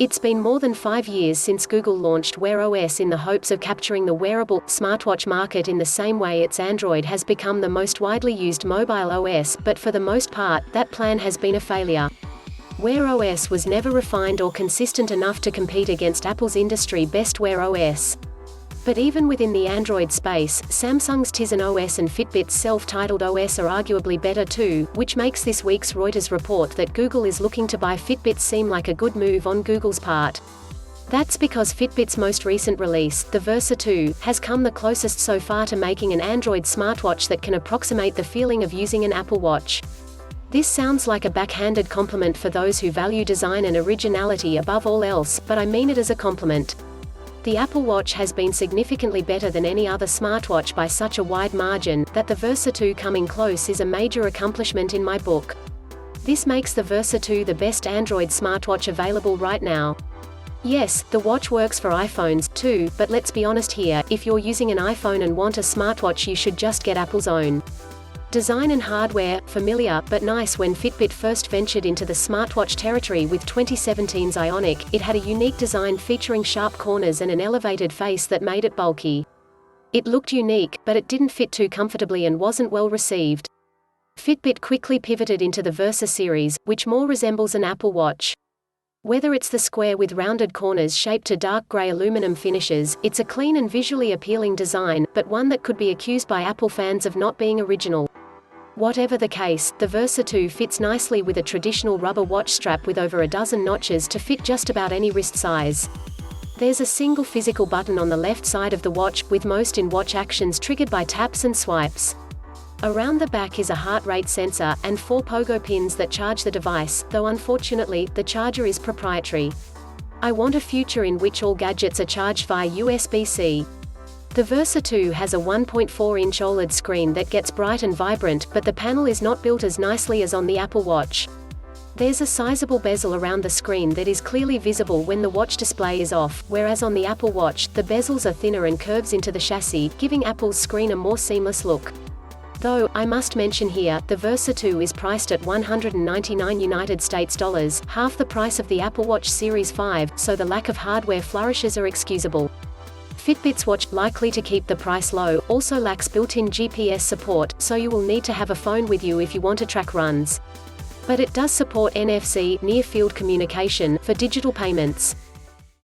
It's been more than 5 years since Google launched WearOS in the hopes of capturing the wearable, smartwatch market in the same way its Android has become the most widely used mobile OS, but for the most part, that plan has been a failure. WearOS was never refined or consistent enough to compete against Apple's industry-best WearOS. But even within the Android space, Samsung's TizenOS and Fitbit's self-titled OS are arguably better too, which makes this week's Reuters report that Google is looking to buy Fitbit seem like a good move on Google's part. That's because Fitbit's most recent release, the Versa 2, has come the closest so far to making an Android smartwatch that can approximate the feeling of using an Apple Watch. This sounds like a backhanded compliment for those who value design and originality above all else, but I mean it as a compliment. The Apple Watch has been significantly better than any other smartwatch by such a wide margin, that the Versa 2 coming close is a major accomplishment in my book. This makes the Versa 2 the best Android smartwatch available right now. Yes, the watch works for iPhones, too, but let's be honest here, if you're using an iPhone and want a smartwatch you should just get Apple's own. Design and hardware, familiar, but nice. When Fitbit first ventured into the smartwatch territory with 2017's Ionic, it had a unique design featuring sharp corners and an elevated face that made it bulky. It looked unique, but it didn't fit too comfortably and wasn't well received. Fitbit quickly pivoted into the Versa series, which more resembles an Apple Watch. Whether it's the square with rounded corners shaped to dark gray aluminum finishes, it's a clean and visually appealing design, but one that could be accused by Apple fans of not being original. Whatever the case, the Versa 2 fits nicely with a traditional rubber watch strap with over a dozen notches to fit just about any wrist size. There's a single physical button on the left side of the watch, with most in-watch actions triggered by taps and swipes. Around the back is a heart rate sensor, and 4 pogo pins that charge the device, though unfortunately, the charger is proprietary. I want a future in which all gadgets are charged via USB-C. The Versa 2 has a 1.4-inch OLED screen that gets bright and vibrant, but the panel is not built as nicely as on the Apple Watch. There's a sizable bezel around the screen that is clearly visible when the watch display is off, whereas on the Apple Watch, the bezels are thinner and curves into the chassis, giving Apple's screen a more seamless look. Though, I must mention here, the Versa 2 is priced at $199 United States dollars, half the price of the Apple Watch Series 5, so the lack of hardware flourishes are excusable. Fitbit's watch, likely to keep the price low, also lacks built-in GPS support, so you will need to have a phone with you if you want to track runs. But it does support NFC, near-field communication, for digital payments.